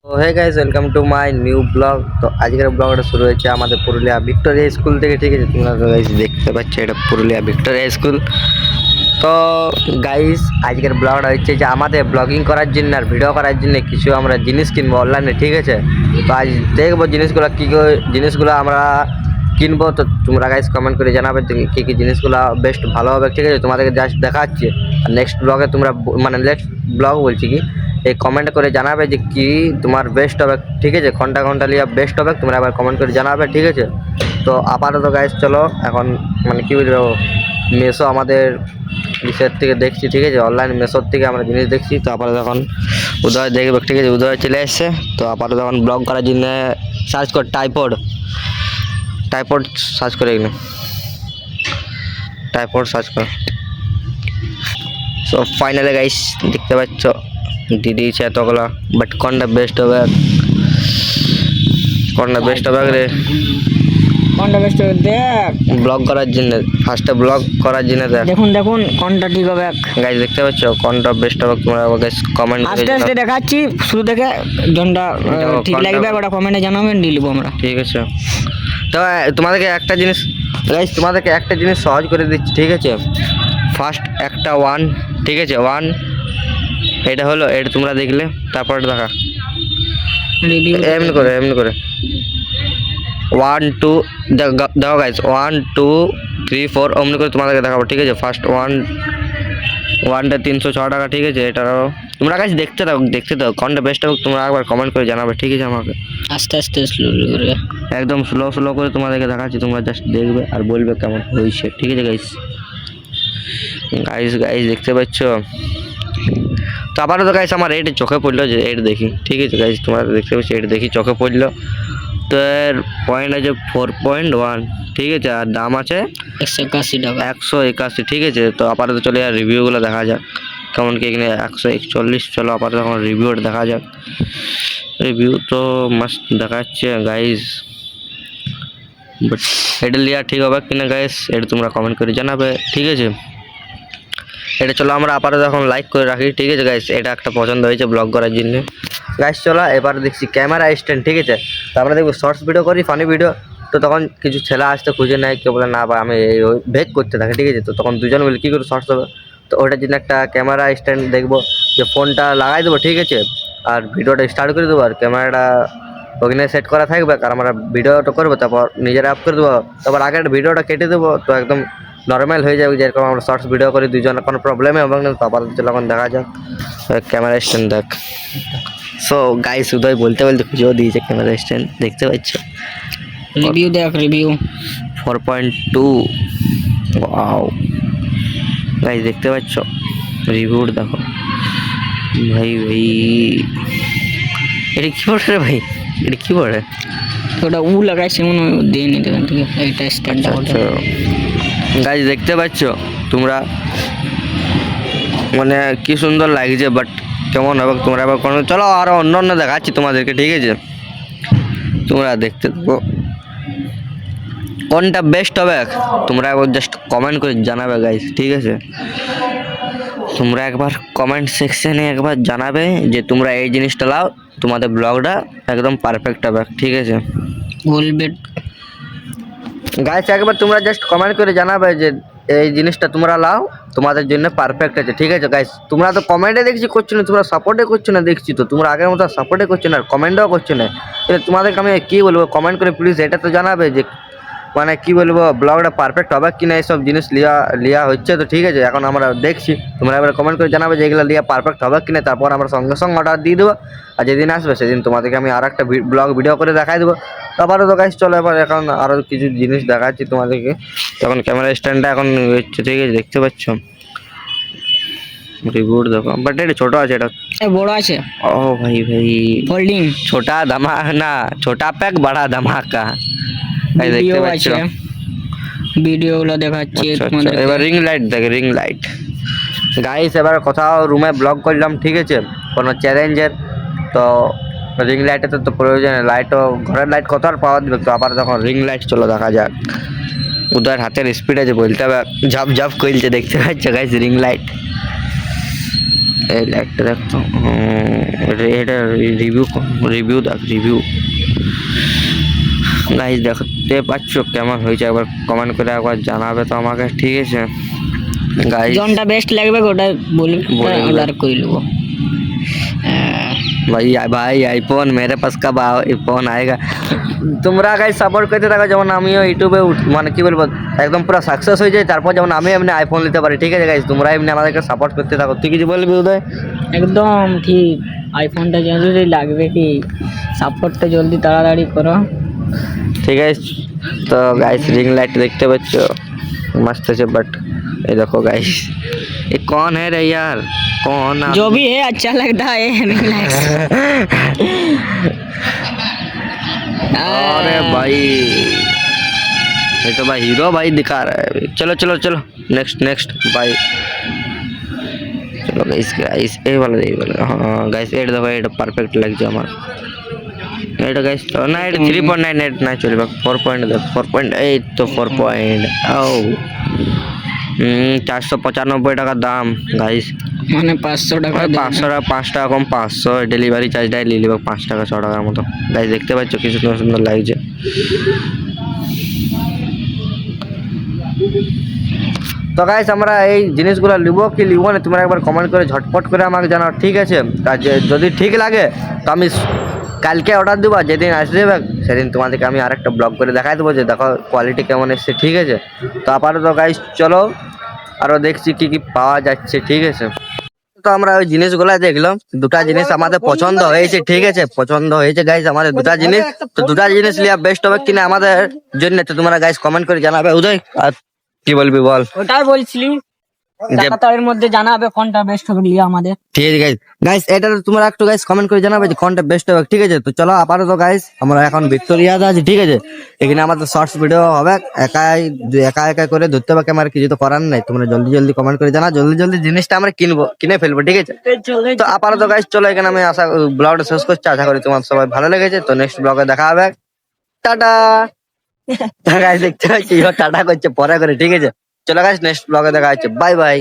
তো hey guys, welcome to my new blog. তো আজকের ব্লগটা শুরু হয়েছে আমাদের পুরুলিয়া ভিক্টোরিয়া স্কুল থেকে। ঠিক আছে, তোমরা গাইস দেখতে পাচ্ছ এটা পুরুলিয়া ভিক্টোরিয়া স্কুল। তো গাইস আজকের ব্লগটা হচ্ছে যে আমাদের ব্লগিং করার জন্য আর ভিডিও করার জন্য কিছু আমরা জিনিস কিনবো অনলাইনে। ঠিক আছে, তো আজ দেখবো জিনিসগুলো কী জিনিসগুলো আমরা কিনবো। তো তোমরা গাইস কমেন্ট করে জানাবে কী কী জিনিসগুলো বেস্ট ভালো হবে। ঠিক আছে, তোমাদেরকে জাস্ট দেখাচ্ছি। আর নেক্সট ব্লগে তোমরা মানে নেক্সট ব্লগ বলছি কি এই কমেন্ট করে জানাবে যে কি তোমার বেস্ট হবে। ঠিক আছে, ঘন্টা লিয়া বেস্ট হবে, তোমরা আবার কমেন্ট করে জানাবে। ঠিক আছে, তো আপাতত গাইস চলো এখন মানে কি বলবো, মেসো আমাদের ইসের থেকে দেখছি। ঠিক আছে, অনলাইন মেসোর থেকে আমরা জিনিস দেখছি। তো আপাতত এখন উদয় দেখবে। ঠিক আছে, উদয় চলে এসছে। তো আপাতত এখন ব্লগ করার জন্য সার্চ কর টাইপড সার্চ করে এগুলো টাইপড সার্চ কর। সো ফাইনালি গাইস দেখতে পাচ্ছ দিয়ে দিয়েছে এতগুলো, বাট কোনটা বেস্ট হবে রে কোনটা বেস্ট হবে দেখ, ব্লগ করার জন্য। ফার্স্টে ব্লগ করার জন্য দেখুন কোনটা ঠিক হবে। গাইস দেখতে পাচ্ছ কোনটা বেস্ট হবে, তোমরা গাইস কমেন্ট করে আস্তে আস্তে দেখাচ্ছি, শুরু থেকে কোনটা ঠিক লাগবে ওটা কমেন্টে জানাবেন, দিয়ে নেবো আমরা। ঠিক আছে, তো তোমাদেরকে একটা জিনিস সহজ করে দিচ্ছি। ঠিক আছে, ফার্স্ট একটা ওয়ান, ঠিক আছে ওয়ান এটা হলো, এটা তোমরা দেখলে তারপরে দেখা রিভিউ এমনি করে 1 2 দেখো গাইস 1 2 3 4 অমনি করে তোমাদেরকে দেখাবো। ঠিক আছে, ফার্স্ট ওয়ানটা 306 টাকা। ঠিক আছে, এটারও তোমরা গাইস দেখতে দাও কোনটা বেস্ট হবে, তোমরা একবার কমেন্ট করে জানাবে। ঠিক আছে, আমাকে আস্তে আস্তে স্লোলি করে একদম স্লো করে তোমাদেরকে দেখাচ্ছি, তোমরা জাস্ট দেখবে আর বলবে কেমন হয়েছে। ঠিক আছে গাইস দেখতে পাচ্ছ। তো আপাতত গাইস আমার এটা চোখে পড়লো যে এটা দেখি। ঠিক আছে গাইস তোমরা দেখতে পাচ্ছ এটা দেখি চোখে পড়লো। তো এর পয়েন্ট আছে 4.1। ঠিক আছে, আর দাম আছে 181 টাকা। 181। ঠিক আছে, তো আপাতত চলে আর রিভিউগুলো দেখা যাক কেমন কি। এখানে 141। চলো আপাতত এখন রিভিউটা দেখা যাক। রিভিউ তো মাস্ট দেখাচ্ছে গাইস, বাট এটা লিয়া ঠিক হবে কিনা গাইস এটা তোমরা কমেন্ট করে জানাবে। ঠিক আছে, এটা চলো আমরা আপাতত এখন লাইক করে রাখি। ঠিক আছে গাইস, এটা একটা পছন্দ হয়েছে ব্লগ করার জন্য। গাইস চলো এবার দেখছি ক্যামেরা স্ট্যান্ড। ঠিক আছে, তো আমরা দেখবো শর্টস ভিডিও করি, ফানি ভিডিও। তো তখন কিছু ছেলে আসতে খুঁজে নেয়, কেউ বলে না বা আমি ভেক করতে থাকি। ঠিক আছে, তো তখন দুজন মিলে কী করে শর্টস হবে, তো ওটার জন্য একটা ক্যামেরা স্ট্যান্ড দেখবো, যে ফোনটা লাগাই দেবো। ঠিক আছে, আর ভিডিওটা স্টার্ট করে দেবো, আর ক্যামেরাটা ওখানে সেট করা থাকবে, আর আমরা ভিডিওটা করবো, তারপর নিজেরা আপ করে দেবো, তারপর আগের ভিডিওটা কেটে দেবো। তো একদম নর্মাল হয়ে যাবে, যেরকম আমরা শর্টস ভিডিও করি দুজনের কোনো প্রবলেমই হবে না। তো আপাতত যখন দেখা যাক ক্যামেরা স্ট্যান্ড দেখ। সো গাইস উদয় বলতে খুঁজেও দিয়েছে ক্যামেরা স্ট্যান্ড, দেখতে পাচ্ছ। রিভিউ দেখ, রিভিউ 4.2। ওয়াও গাইস দেখতে পাচ্ছ রিভিউটা দেখো ভাই। এটা কি পড়ে রে ভাই, এটা কি পড়ে? ওটা লাগাইছে মনে হয়, দিয়ে নিতে পারেন। ঠিক আছে, এটা স্ট্যান্ড আচ্ছা গাইস দেখতে পাচ্ছ তোমরা, মানে কি সুন্দর লাগছে, বাট কেমন হবে তোমরা আবার কোনো। চলো আরও অন্য দেখাচ্ছি তোমাদেরকে। ঠিক আছে, তোমরা দেখতে থাকো কোনটা বেস্ট হবে, তোমরা একবার জাস্ট কমেন্ট করে জানাবে গাইস। ঠিক আছে, তোমরা একবার কমেন্ট সেকশনে একবার জানাবে যে তোমরা এই জিনিসটা লাও, তোমাদের ব্লগটা একদম পারফেক্ট হবে। ঠিক আছে বলবে গাইস, একবার তোমরা জাস্ট কমেন্ট করে জানাবে যে এই জিনিসটা তোমরা লাও, তোমাদের জন্য পারফেক্ট আছে। ঠিক আছে গাইস, তোমরা তো কমেন্টে দেখছি করছো না, তোমরা সাপোর্টে করছো না দেখছি। তো তোমরা আগের মতো সাপোর্টে করছো না আর কমেন্টও করছো না। তোমাদেরকে আমি কী বলবো, কমেন্ট করে প্লিজ এটা তো জানাবে যে মানে কি বলবো ব্লগটা পারফেক্ট হবে কি না, এইসব জিনিস লিয়া হচ্ছে। তো ঠিক আছে, এখন আমরা দেখছি, তোমরা এবার কমেন্ট করে জানাবে যে এগুলো লিয়া পারফেক্ট হবে কি না, তারপর আমরা সঙ্গে অর্ডার দিয়ে দেবো। আর যেদিন আসবে সেদিন তোমাদেরকে আমি আর একটা ব্লগ ভিডিও করে দেখাই দেবো। তারপরে তো গাইস চলো এবার এখন আরও কিছু জিনিস দেখাচ্ছি তোমাদেরকে। তখন ক্যামেরা স্ট্যান্ডটা এখন হচ্ছে। ঠিক আছে, দেখতে পাচ্ছ রিভিউ দেখো, বাট এটা ছোটো আছে, এটা বড় আছে। ও ভাই ফোল্ডিং ছোটা না, ছোটা প্যাক বড়া ধামাকা। ভিডিও আছে, ভিডিওগুলো দেখাচ্ছি তোমাদের। এবার রিং লাইট দেখে, রিং লাইট গাইস এবার কোথাও রুমে ব্লগ করলাম। ঠিক আছে, কোনো চ্যালেঞ্জের, তো রিং লাইটের তো প্রয়োজন, লাইটও ঘরের লাইট কত আর পাওয়ার দিবে। তো আবার তখন রিং লাইট চলো দেখা যাক। উদয়ের হাতের স্পিড আছে বলতে হবে, ঝাপ করছে দেখতে পাচ্ছ গাইস রিং লাইট। এই লাইটটা দেখতো এটা রিভিউ দেখ রিভিউ গাইস দেখতে পাচ্ছ কেমন হয়েছে, একবার কমেন্ট করে একবার জানাবে তো আমাকে, ঠিক আছে গাইস। জনটা বেস্ট লাগবে ওটা বলবে, অর্ডার করে নেবো। ভাই ভাই আইফোন মেরে পাস কাব আইফোন আয়েগা। তোমরা গাইস সাপোর্ট করতে থাকো, যেমন আমিও ইউটিউবে মানে কি বলবো একদম পুরো সাকসেস হয়ে যায়, তারপর যেমন আমি এমনি আইফোন নিতে পারি, ঠিক আছে গাইস। তোমরা এমনি আমাদেরকে সাপোর্ট করতে থাকো। তুই কিছু বলবি উদয়? একদম ঠিক, আইফোনটা জরুরি লাগবে, কি সাপোর্টটা জলদি তাড়াতাড়ি করো। ঠিক আছে তো গাইস रिंग लाइट देखते बच्चों मस्त है, बट ये देखो गाइस ये कौन है रे यार, कौन जो भी है अच्छा लगता है रिलैक्स। अरे भाई ये तो भाई हीरो भाई दिखा रहा है। चलो चलो चलो नेक्स्ट भाई। चलो गाइस गाइस ये वाला हाँ गाइस ये देखो ये परफेक्ट लग जाए हमारा এটা গাইস তো না, এটা 3.98 না চলবে, 4.8 তো 4. ও 495 টাকা দাম গাইস, মানে 500 টাকা, 500 টাকা 5 টাকা কম, 500 ডেলিভারি চার্জটাই নিয়ে নেবে 5 টাকা 6 টাকার মতো। গাইস দেখতে পাচ্ছ কি সুন্দর সুন্দর লাগছে। তো গাইস আমরা এই জিনিসগুলো নিব কি নিব না তোমরা একবার কমেন্ট করে ঝটপট করে আমাকে জানাও, ঠিক আছে। আর যদি ঠিক লাগে তো আমি কালকে অর্ডার দেবো, যেদিন আসবে সেদিন তোমাদেরকে আমি আরেকটা ব্লগ করে দেখাই দেবো যে দেখো কোয়ালিটি কেমন এসছে, ঠিক আছে। তো আপাতত গাইস চলো আরও দেখছি কি কি পাওয়া যাচ্ছে, ঠিক আছে। তো আমরা ওই জিনিসগুলো দেখলাম, দুটা জিনিস আমাদের পছন্দ হয়েছে, ঠিক আছে, পছন্দ হয়েছে গাইস আমাদের দুটা জিনিস। তো দুটা জিনিস লিয়া বেস্ট হবে কিনা আমাদের জন্য, তো তোমরা গাইস কমেন্ট করে জানাবে। উদয় আর কি বলবি বল? ওটাই বলছিলি তাড়াতাড়ির মধ্যে জানাবে কোনটা বেস্ট হবে লিয়া আমাদের, ঠিক আছে গাইস। গাইস এটা তোমরা একটু গাইস কমেন্ট করে জানাবে যে কোনটা বেস্ট হবে, ঠিক আছে। তো চলো আপাতত গাইস আমরা এখন ভিক্টোরিয়াতে আছি, ঠিক আছে। এখানে আমাদের শর্টস ভিডিও হবে, একা একা করে ধরতে হবে ক্যামেরা, কিছু তো করার নাই। তোমরা জলদি জলদি কমেন্ট করে জানা, জলদি জলদি জিনিসটা আমরা কিনে ফেলবো, ঠিক আছে। তো আপাতত গাইস চলো এখানে আমি আশা ব্লগটা শেষ করছি, আশা করি তোমার সবাই ভালো লেগেছে। তো নেক্সট ব্লগে দেখা হবে, টাটা। গাইস দেখতে পাচ্ছি টাটা করছে পরে করে, ঠিক আছে। চলো গাইস নেক্সট ব্লগে দেখা হচ্ছে, বাই বাই।